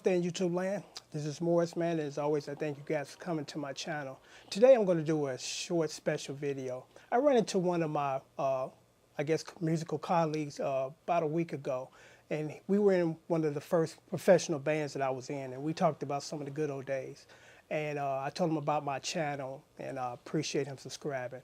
out there in YouTube land. This is Morrisman, and as always, I thank you guys for coming to my channel. Today I'm going to do a short special video. I ran into one of my, I guess, musical colleagues about a week ago, and we were in one of the first professional bands that I was in, and we talked about some of the good old days. And I told him about my channel, and I appreciate him subscribing.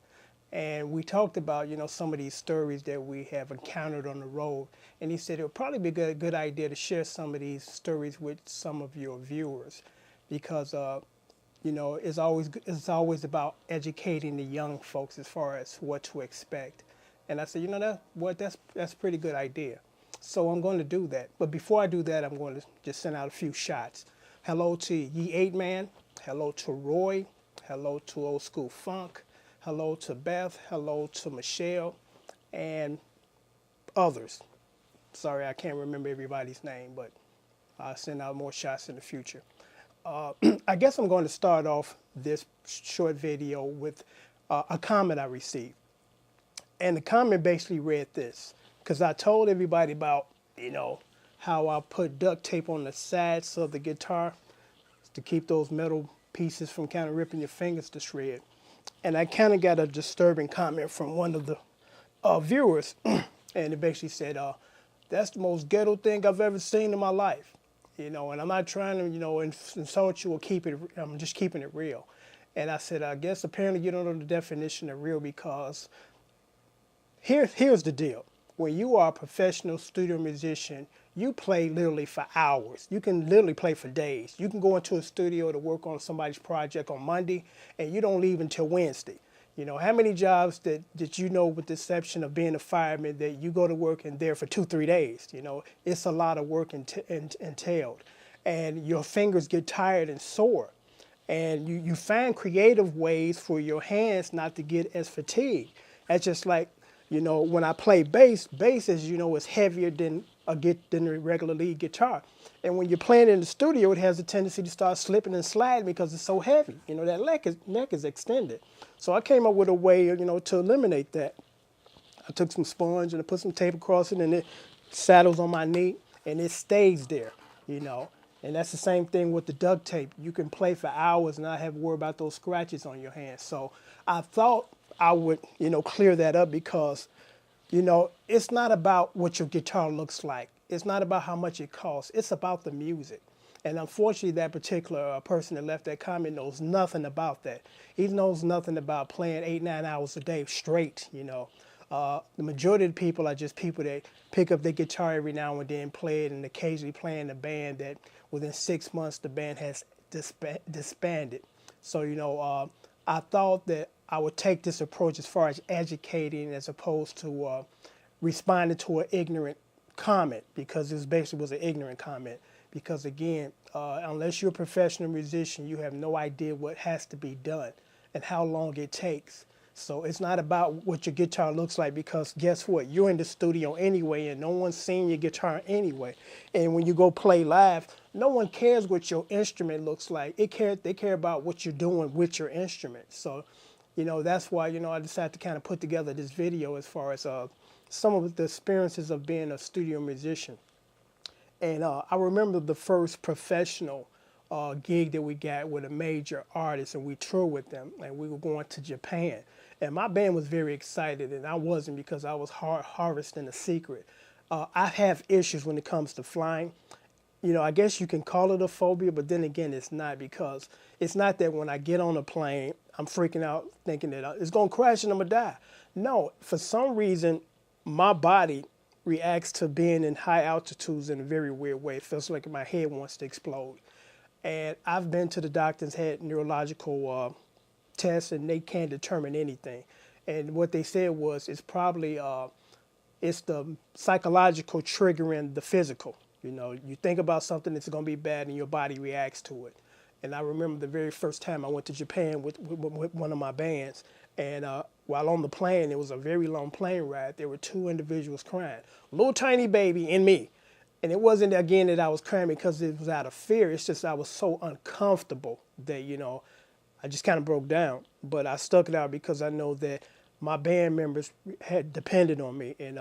And we talked about, some of these stories that we have encountered on the road. And he said it would probably be a good idea to share some of these stories with some of your viewers, because, it's always about educating the young folks as far as what to expect. And I said, that's a pretty good idea. So I'm going to do that. But before I do that, I'm going to just send out a few shots. Hello to Ye 8 Man. Hello to Roy. Hello to Old School Funk. Hello to Beth, hello to Michelle, and others. Sorry, I can't remember everybody's name, but I'll send out more shots in the future. I guess I'm going to start off this short video with a comment I received. And the comment basically read this, because I told everybody about, how I put duct tape on the sides of the guitar to keep those metal pieces from kind of ripping your fingers to shred. And I kind of got a disturbing comment from one of the viewers, and it basically said, that's the most ghetto thing I've ever seen in my life. And I'm not trying to, insult you or I'm just keeping it real. And I said, I guess apparently you don't know the definition of real, because here's the deal. When you are a professional studio musician, you play literally for hours. You can literally play for days. You can go into a studio to work on somebody's project on Monday, and you don't leave until Wednesday. How many jobs that with the exception of being a fireman, that you go to work and there for 2-3 days? It's a lot of work entailed. And your fingers get tired and sore. And you find creative ways for your hands not to get as fatigued. That's just like, when I play bass, as is heavier than a regular lead guitar. And when you're playing in the studio, it has a tendency to start slipping and sliding because it's so heavy. That neck is extended. So I came up with a way, to eliminate that. I took some sponge and I put some tape across it, and it saddles on my knee, and it stays there, And that's the same thing with the duct tape. You can play for hours and not have to worry about those scratches on your hands. So I thought I would, clear that up, because, it's not about what your guitar looks like. It's not about how much it costs. It's about the music. And unfortunately, that particular person that left that comment knows nothing about that. He knows nothing about playing 8-9 hours a day straight, The majority of the people are just people that pick up their guitar every now and then, play it, and occasionally play in a band that within 6 months the band has disbanded. So, I thought that I would take this approach as far as educating, as opposed to responding to an ignorant comment, because it basically was an ignorant comment. Because again, unless you're a professional musician, you have no idea what has to be done and how long it takes. So it's not about what your guitar looks like, because guess what? You're in the studio anyway, and no one's seeing your guitar anyway. And when you go play live, no one cares what your instrument looks like. They care about what you're doing with your instrument. So, that's why, I decided to kind of put together this video as far as some of the experiences of being a studio musician. And I remember the first professional gig that we got with a major artist, and we toured with them, and we were going to Japan. And my band was very excited, and I wasn't, because I was harvesting a secret. I have issues when it comes to flying. I guess you can call it a phobia, but then again, it's not, because it's not that when I get on a plane, I'm freaking out thinking that it's going to crash and I'm going to die. No, for some reason, my body reacts to being in high altitudes in a very weird way. It feels like my head wants to explode. And I've been to the doctors, had neurological tests, and they can't determine anything. And what they said was it's probably it's the psychological triggering the physical. You think about something that's going to be bad, and your body reacts to it. And I remember the very first time I went to Japan with one of my bands, and while on the plane, it was a very long plane ride, there were 2 individuals crying, a little tiny baby and me. And it wasn't, again, that I was crying because it was out of fear. It's just I was so uncomfortable that, I just kind of broke down. But I stuck it out because I know that my band members had depended on me. And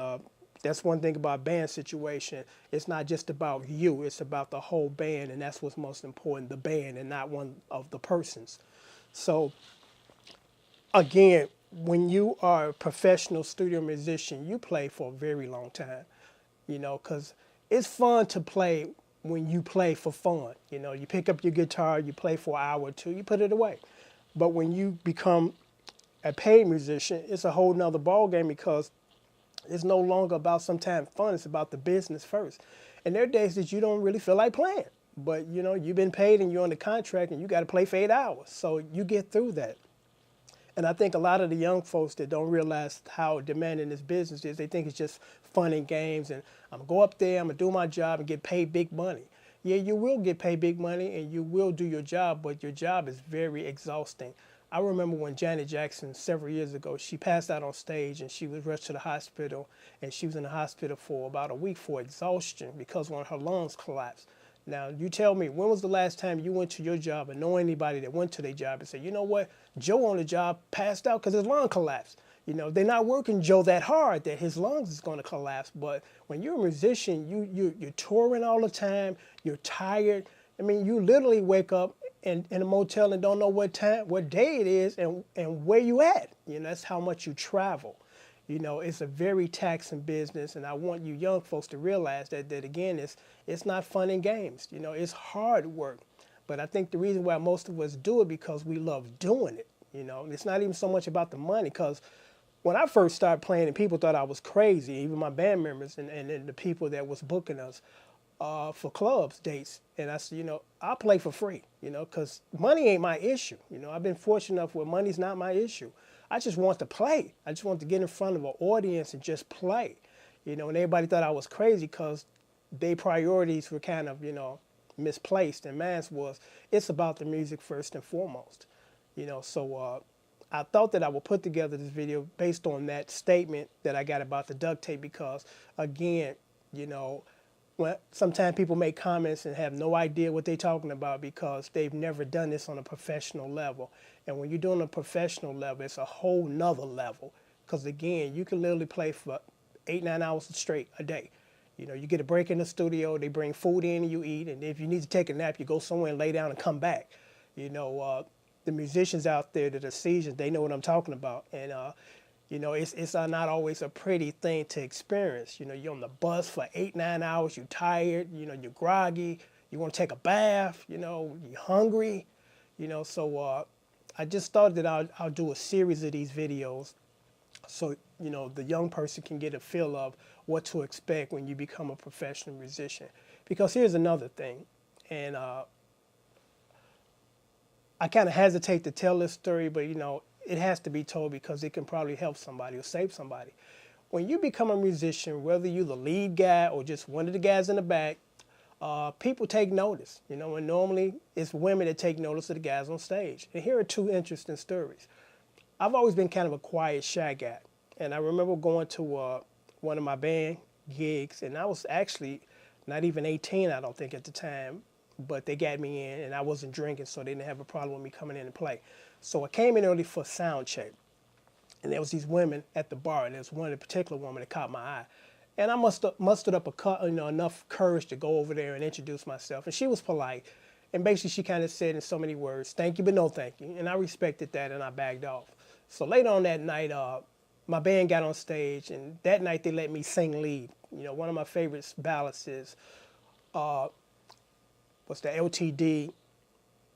That's one thing about a band situation. It's not just about you, it's about the whole band, and that's what's most important, the band and not one of the persons. So again, when you are a professional studio musician, you play for a very long time, because it's fun to play when you play for fun. You pick up your guitar, you play for an hour or two, you put it away. But when you become a paid musician, it's a whole nother ball game because it's no longer about sometimes fun, it's about the business first. And there are days that you don't really feel like playing, but you've been paid and you're on the contract and you got to play for 8 hours. So you get through that. And I think a lot of the young folks that don't realize how demanding this business is, they think it's just fun and games and I'm gonna go up there, I'm gonna do my job and get paid big money. Yeah, you will get paid big money and you will do your job, but your job is very exhausting. I remember when Janet Jackson, several years ago, she passed out on stage and she was rushed to the hospital, and she was in the hospital for about a week for exhaustion because one of her lungs collapsed. Now, you tell me, when was the last time you went to your job and know anybody that went to their job and said, you know what, Joe on the job passed out because his lung collapsed. They're not working Joe that hard that his lungs is going to collapse. But when you're a musician, you're touring all the time, you're tired. I mean, you literally wake up in a motel and don't know what day it is and where you at. That's how much you travel. It's a very taxing business, and I want you young folks to realize that again, it's not fun and games. It's hard work. But I think the reason why most of us do it because we love doing it. It's not even so much about the money, because when I first started playing and people thought I was crazy, even my band members and the people that was booking us for clubs dates, and I said, I'll play for free, because money ain't my issue. I've been fortunate enough where money's not my issue. I just want to play. I just want to get in front of an audience and just play. And everybody thought I was crazy because their priorities were kind of, misplaced. And mine was, it's about the music first and foremost. So I thought that I would put together this video based on that statement that I got about the duct tape because, again, when sometimes people make comments and have no idea what they're talking about because they've never done this on a professional level. And when you're doing a professional level, it's a whole nother level. Because again, you can literally play for 8-9 hours straight a day. You get a break in the studio, they bring food in and you eat. And if you need to take a nap, you go somewhere and lay down and come back. The musicians out there that are seasoned, they know what I'm talking about. And it's not always a pretty thing to experience. You're on the bus for 8-9 hours, you're tired, you're groggy, you want to take a bath, you're hungry, so I just thought that I'll do a series of these videos so, the young person can get a feel of what to expect when you become a professional musician. Because here's another thing, and I kind of hesitate to tell this story, but, it has to be told because it can probably help somebody or save somebody. When you become a musician, whether you're the lead guy or just one of the guys in the back, people take notice, and normally it's women that take notice of the guys on stage. And here are two interesting stories. I've always been kind of a quiet, shy guy. And I remember going to one of my band gigs, and I was actually not even 18, I don't think, at the time, but they got me in, and I wasn't drinking, so they didn't have a problem with me coming in and play. So I came in early for sound check, and there was these women at the bar, and there was one in particular woman that caught my eye. And I mustered up enough courage to go over there and introduce myself. And she was polite. And basically she kind of said in so many words, thank you, but no thank you. And I respected that and I backed off. So later on that night, my band got on stage. And that night they let me sing lead. One of my favorite ballads is, what's the LTD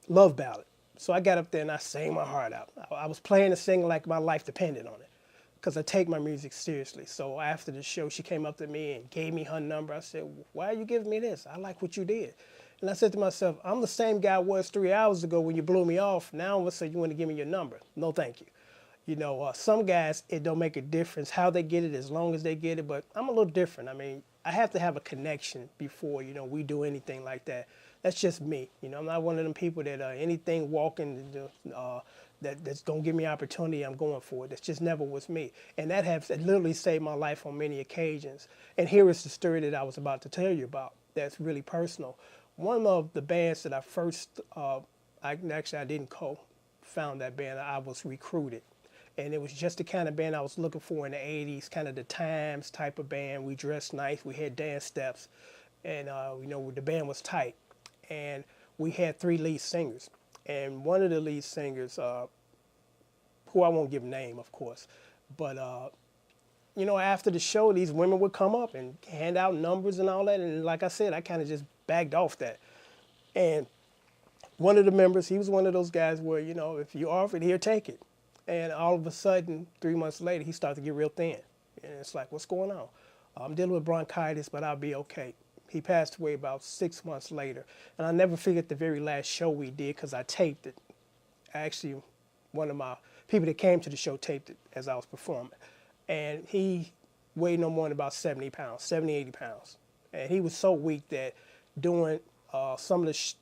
Love Ballad. So I got up there and I sang my heart out. I was playing and singing like my life depended on it, because I take my music seriously. So after the show, she came up to me and gave me her number. I said, why are you giving me this? I like what you did. And I said to myself, I'm the same guy I was 3 hours ago when you blew me off. Now let's say you want to give me your number. No, thank you. Some guys, it don't make a difference how they get it as long as they get it, but I'm a little different. I mean, I have to have a connection before, we do anything like that. That's just me. I'm not one of them people that anything walking that's going to give me opportunity, I'm going for it. That's just never was me. And that has literally saved my life on many occasions. And here is the story that I was about to tell you about that's really personal. One of the bands that I first, I didn't co-found that band, I was recruited. And it was just the kind of band I was looking for in the 80s, kind of the Times type of band. We dressed nice, we had dance steps, and you know, the band was tight. And we had 3 lead singers. And one of the lead singers, who I won't give name, of course, but you know, after the show, these women would come up and hand out numbers and all that. And like I said, I kind of just backed off that. And one of the members, he was one of those guys where, you know, if you offer it, he'll take it. And all of a sudden, 3 months later, he started to get real thin. And it's like, what's going on? I'm dealing with bronchitis, but I'll be okay. He passed away about 6 months later. And I never forget the very last show we did because I taped it. Actually, one of my people that came to the show taped it as I was performing. And he weighed no more than about 70 pounds, 70, 80 pounds. And he was so weak that during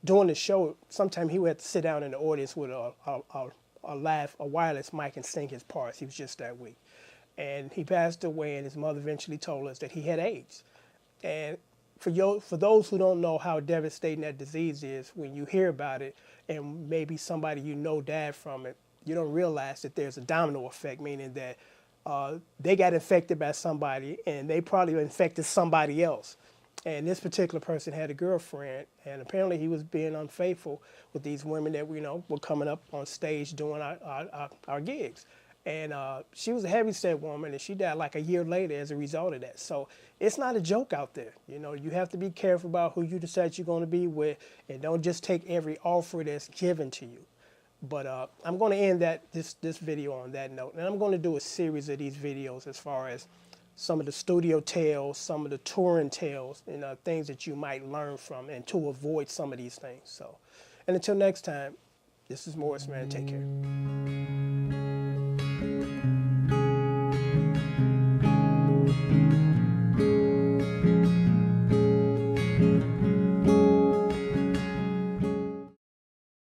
during the show, sometimes he would have to sit down in the audience with a wireless mic and sing his parts. He was just that weak. And he passed away, and his mother eventually told us that he had AIDS. And for those who don't know how devastating that disease is, when you hear about it and maybe somebody you know died from it, you don't realize that there's a domino effect, meaning that they got infected by somebody and they probably infected somebody else. And this particular person had a girlfriend, and apparently he was being unfaithful with these women that we know were coming up on stage doing our gigs. And she was a heavyset woman, and she died like a year later as a result of that. So it's not a joke out there. You know, you have to be careful about who you decide you're going to be with, and don't just take every offer that's given to you. But I'm going to end this video on that note, and I'm going to do a series of these videos as far as some of the studio tales, some of the touring tales, and things that you might learn from, and to avoid some of these things. So, and until next time, this is Morrisman. Take care.